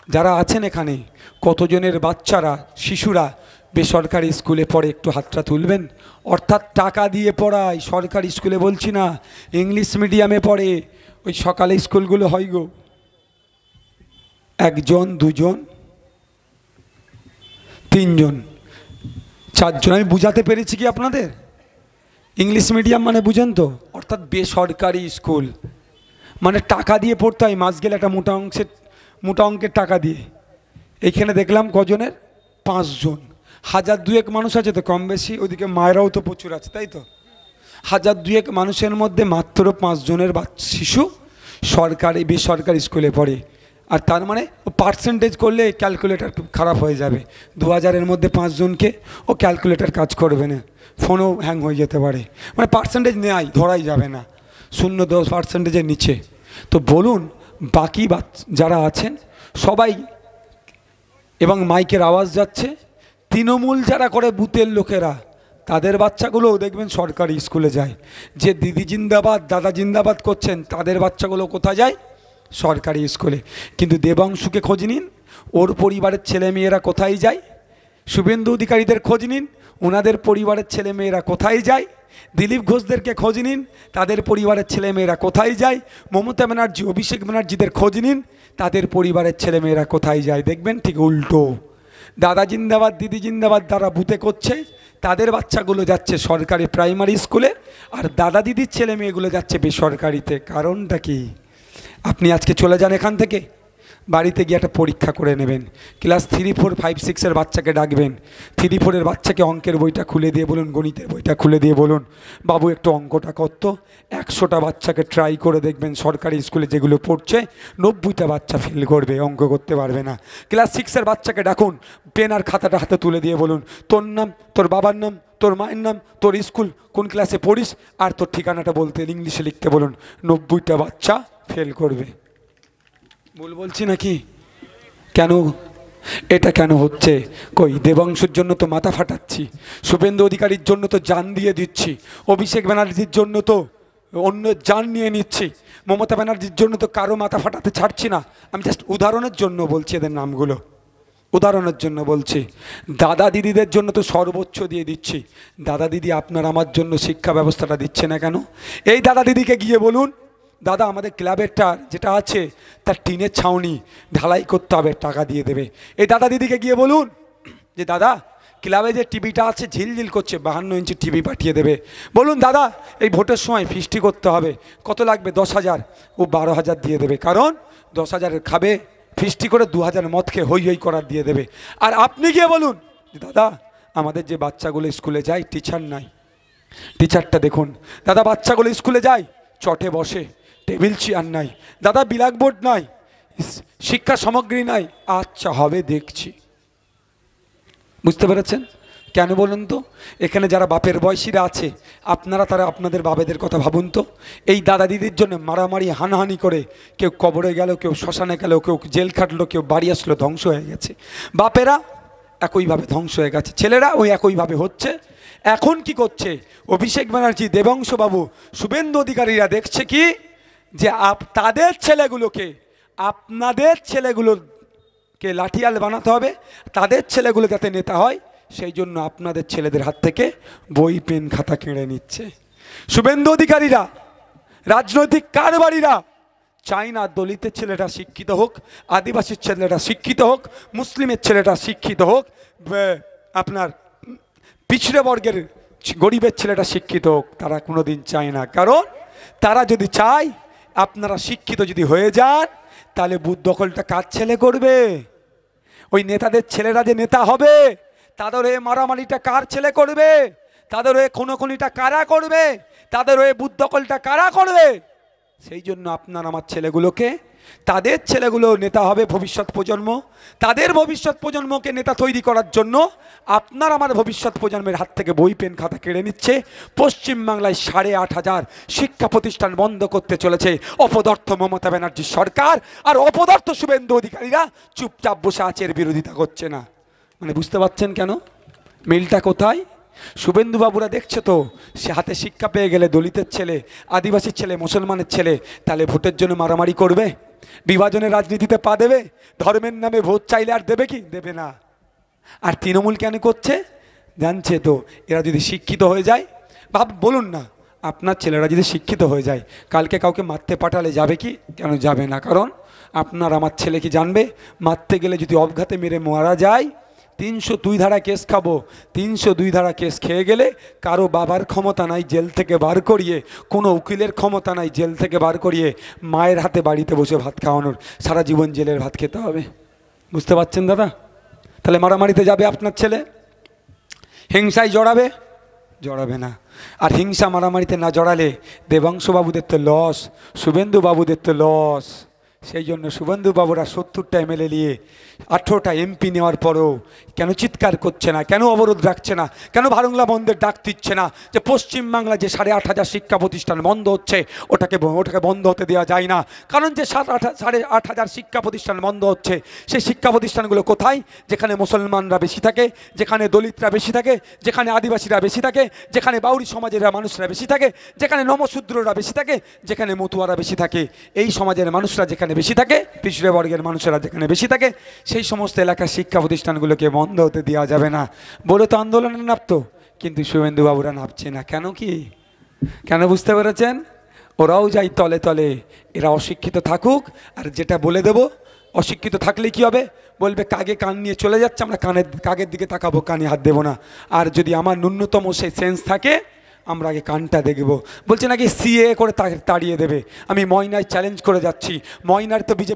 যারা আছেন এখানে কতজনের বাচ্চারা শিশুরা বেসরকারি স্কুলে পড়ে একটু হাতটা তুলবেন? অর্থাৎ টাকা দিয়ে পড়ায়, সরকারি স্কুলে বলছি না, ইংলিশ মিডিয়ামে পড়ে, ওই সকালে স্কুলগুলো হয় গো। একজন, দুজন, তিনজন, চারজন। আমি বুঝাতে পেরেছি কি আপনাদের? ইংলিশ মিডিয়াম মানে বুঝেন তো? অর্থাৎ বেসরকারি স্কুল মানে টাকা দিয়ে পড়তে হয়, মাস গেলে একটা মোটা অঙ্কের টাকা দিয়ে। এইখানে দেখলাম কজনের? 5 জন। 1000-2 মানুষ আছে তো কম বেশি, ওইদিকে মায়েরাও তো প্রচুর আছে, তাই তো? 1000-2 মানুষের মধ্যে মাত্র 5 জনের শিশু সরকারি বেসরকারি স্কুলে পড়ে। আর তার মানে ও পার্সেন্টেজ করলে ক্যালকুলেটার খারাপ হয়ে যাবে। 2000-এর মধ্যে 5 জনকে ও ক্যালকুলেটার কাজ করবে না, ফোনও হ্যাং হয়ে যেতে পারে। মানে পার্সেন্টেজ নেয়, ধরাই যাবে না, 0.10%-এর নিচে। তো বলুন বাকি যারা আছেন সবাই, এবং মাইকের আওয়াজ যাচ্ছে, তৃণমূল যারা করে বুথের লোকেরা, তাদের বাচ্চাগুলোও দেখবেন সরকারি স্কুলে যায়। যে দিদি জিন্দাবাদ দাদা জিন্দাবাদ করছেন তাদের বাচ্চাগুলো কোথায় যায়? সরকারি স্কুলে। কিন্তু দেবাংশুকে খোঁজ নিন, ওর পরিবারের ছেলেমেয়েরা কোথায় যায়? শুভেন্দু অধিকারীদের খোঁজ নিন, ওনাদের পরিবারের ছেলেমেয়েরা কোথায় যায়? দিলীপ ঘোষদেরকে খোঁজ নিন, তাদের পরিবারের ছেলেমেয়েরা কোথায় যায়? মমতা ব্যানার্জি অভিষেক ব্যানার্জিদের খোঁজ নিন, তাদের পরিবারের ছেলেমেয়েরা কোথায় যায়? দেখবেন ঠিক উল্টো। দাদা জিন্দাবাদ দিদি জিন্দাবাদ যারা বুথে করছে তাদের বাচ্চাগুলো যাচ্ছে সরকারি প্রাইমারি স্কুলে, আর দাদা দিদির ছেলে মেয়েগুলো যাচ্ছে বেসরকারিতে। কারণটা কি? আপনি আজকে চলে যান এখান থেকে, বাড়িতে গিয়ে একটা পরীক্ষা করে নেবেন। ক্লাস 3, 4, 5, 6-এর বাচ্চাকে ডাকবেন। 3, 4-এর বাচ্চাকে অঙ্কের বইটা খুলে দিয়ে বলুন, গণিতের বইটা খুলে দিয়ে বলুন, বাবু একটু অঙ্কটা করতো। 100টা বাচ্চাকে ট্রাই করে দেখবেন সরকারি স্কুলে যেগুলো পড়ছে 90টা বাচ্চা ফেল করবে, অঙ্ক করতে পারবে না। ক্লাস 6-এর বাচ্চাকে ডাকুন, পেন আর খাতাটা হাতে তুলে দিয়ে বলুন, তোর নাম, তোর বাবার নাম, তোর মায়ের নাম, তোর স্কুল কোন ক্লাসে পড়িস, আর তোর ঠিকানাটা বলতে ইংলিশে লিখতে বলুন। 90টা বাচ্চা ফেল করবে। ভুল বলছি নাকি? কেন এটা কেন হচ্ছে? কই দেবাংশুর জন্য তো মাথা ফাটাচ্ছি, শুভেন্দু অধিকারীর জন্য তো জান দিয়ে দিচ্ছি, অভিষেক ব্যানার্জির জন্য তো অন্য জান নিয়ে নিচ্ছি, মমতা ব্যানার্জির জন্য তো কারো মাথা ফাটাতে ছাড়ছি না। আমি জাস্ট উদাহরণের জন্য বলছি এদের নামগুলো, উদাহরণের জন্য বলছি। দাদা দিদিদের জন্য তো সর্বোচ্চ দিয়ে দিচ্ছি। দাদা দিদি আপনার আমার জন্য শিক্ষা ব্যবস্থাটা দিচ্ছে না কেন? এই দাদা দিদিকে গিয়ে বলুন, দাদা আমাদের ক্লাবেরটা যেটা আছে তার টিনের ছাউনি ঢালাই করতে হবে, টাকা দিয়ে দেবে। এই দাদা দিদিকে গিয়ে বলুন যে দাদা ক্লাবে যে টিভিটা আছে ঝিলঝিল করছে, 52 ইঞ্চি টিভি পাঠিয়ে দেবে। বলুন দাদা এই ভোটের সময় ফিস্টি করতে হবে, কত লাগবে? 10,000। ও 12,000 দিয়ে দেবে, কারণ 10,000-এর খাবে, ফিস্টি করে 2,000 মদ খেয়ে হই হই করার দিয়ে দেবে। আর আপনি গিয়ে বলুন দাদা আমাদের যে বাচ্চাগুলো স্কুলে যায় টিচার নাই, টিচারটা দেখুন। দাদা বাচ্চাগুলো স্কুলে যায় চটে বসে, টেবিল চেয়ার নাই, দাদা ব্ল্যাকবোর্ড নাই, শিক্ষা সামগ্রী নাই। আচ্ছা হবে দেখছি। বুঝতে পেরেছেন কেন বলুন তো? এখানে যারা বাপের বয়সীরা আছে আপনারা, তারা আপনাদের বাবাদের কথা ভাবুন তো। এই দাদা দিদির জন্য মারামারি হানাহানি করে কেউ কবরে গেল, কেউ শ্মশানে গেল, কেউ জেল খাটলো, কেউ বাড়ি আসলো, ধ্বংস হয়ে গেছে। বাপেরা একইভাবে ধ্বংস হয়ে গেছে, ছেলেরা ওই একইভাবে হচ্ছে। এখন কি করছে অভিষেক ব্যানার্জি, দেবাংশুবাবু, শুভেন্দু অধিকারীরা? দেখছে কি যে তাদের ছেলেগুলোকে, আপনাদের ছেলেগুলোকে লাঠিয়াল বানাতে হবে, তাদের ছেলেগুলো যাতে নেতা হয়, সেই জন্য আপনাদের ছেলেদের হাত থেকে বই পেন খাতা কেড়ে নিচ্ছে শুভেন্দু অধিকারীরা। রাজনৈতিক কারবারিরা চাই না দলিতের ছেলেটা শিক্ষিত হোক, আদিবাসীর ছেলেটা শিক্ষিত হোক, মুসলিমের ছেলেটা শিক্ষিত হোক, আপনার পিছড়ে বর্গের গরিবের ছেলেটা শিক্ষিত হোক। তারা কোনোদিন চায় না, কারণ তারা যদি চায় আপনারা শিক্ষিত যদি হয়ে যান, তাহলে বুথ দখলটা কার ছেলে করবে? ওই নেতাদের ছেলেরা যে নেতা হবে, তাদের ওই মারামারিটা কার ছেলে করবে? তাদের ওই খুনোখুনিটা কারা করবে? তাদের ওই বুথ দখলটা কারা করবে? সেই জন্য আপনার আমার ছেলেগুলোকে, তাদের ছেলেগুলো নেতা হবে ভবিষ্যৎ প্রজন্ম, তাদের ভবিষ্যৎ প্রজন্মকে নেতা তৈরি করার জন্য আপনার আমার ভবিষ্যৎ প্রজন্মের হাত থেকে বই পেন খাতা কেড়ে নিচ্ছে। পশ্চিমবাংলায় 8,500 শিক্ষা প্রতিষ্ঠান বন্ধ করতে চলেছে অপদার্থ মমতা ব্যানার্জির সরকার, আর অপদার্থ শুভেন্দু অধিকারীরা চুপচাপ বসে আছে, এর বিরোধিতা করছে না। মানে বুঝতে পারছেন কেন মিলটা কোথায়? শুভেন্দু বাবুরা দেখছে তো, সে হাতে শিক্ষা পেয়ে গেলে দলিতের ছেলে, আদিবাসীর ছেলে, মুসলমানের ছেলে, তাহলে ভোটের জন্য মারামারি করবে? বিভাজনের রাজনীতিতে পা দেবে? ধর্মের নামে ভোট চাইলে আর দেবে কি? দেবে না। আর তৃণমূল কেন করছে? জানছে তো এরা যদি শিক্ষিত হয়ে যায়, বলুন না, আপনার ছেলেরা যদি শিক্ষিত হয়ে যায়, কালকে কাউকে মারতে পাঠালে যাবে কি? কেন যাবে না? কারণ আপনার আমার ছেলে কি জানবে, মারতে গেলে যদি অবঘাতে মেরে মারা যায়, 302 ধারা কেস খাবো। 302 ধারা কেস খেয়ে গেলে কারো বাবার ক্ষমতা নাই জেল থেকে বার করিয়ে, কোনো উকিলের ক্ষমতা নাই জেল থেকে বার করিয়ে মায়ের হাতে বাড়িতে বসে ভাত খাওয়ানোর, সারা জীবন জেলের ভাত খেতে হবে। বুঝতে পারছেন দাদা? তাহলে মারামারিতে যাবে আপনার ছেলে? হিংসায় জড়াবে? জড়াবে না। আর হিংসা মারামারিতে না জড়ালে দেবাংশুবাবুদের তো লস, শুভেন্দু বাবুদের তো লস। সেই জন্য শুভেন্দু বাবুরা 70টা এমএলএ নিয়ে 18টা এমপি নেওয়ার পরেও কেন চিৎকার করছে না, কেন অবরোধ রাখছে না, কেন বাংলা বন্ধের ডাক দিচ্ছে না? যে পশ্চিমবাংলা যে 8,500 শিক্ষা প্রতিষ্ঠান বন্ধ হচ্ছে, ওটাকে বন্ধ হতে দেওয়া যায় না। কারণ যে 8,500 শিক্ষা প্রতিষ্ঠান বন্ধ হচ্ছে, সেই শিক্ষা প্রতিষ্ঠানগুলো কোথায়? যেখানে মুসলমানরা বেশি থাকে, যেখানে দলিতরা বেশি থাকে, যেখানে আদিবাসীরা বেশি থাকে, যেখানে বাউরি সমাজের মানুষরা বেশি থাকে, যেখানে নমশূদ্ররা বেশি থাকে, যেখানে মতুয়ারা বেশি থাকে। এই সমাজের মানুষরা যেখানে বেশি থাকে, পিছড়ে বর্গের মানুষেরা যেখানে বেশি থাকে, সেই সমস্ত এলাকার শিক্ষা প্রতিষ্ঠানগুলোকে বন্ধ হতে দেওয়া যাবে না বলে তো আন্দোলনে নামতো। কিন্তু শুভেন্দু বাবুরা নামছে না কেন? কি কেন? বুঝতে পেরেছেন? ওরাও যাই তলে তলে, এরা অশিক্ষিত থাকুক। আর যেটা বলে দেব, অশিক্ষিত থাকলে কি হবে? বলবে কাগে কান নিয়ে চলে যাচ্ছে, আমরা কাগের দিকে তাকাবো, কানে হাত দেবো না। আর যদি আমার ন্যূনতম সেই সেন্স থাকে, আমরা আগে কানটা দেখব। বলছে নাকি সিএ করে তাড়িয়ে দেবে। আমি ময়নায় চ্যালেঞ্জ করে যাচ্ছি, ময়নার তো বিজেপি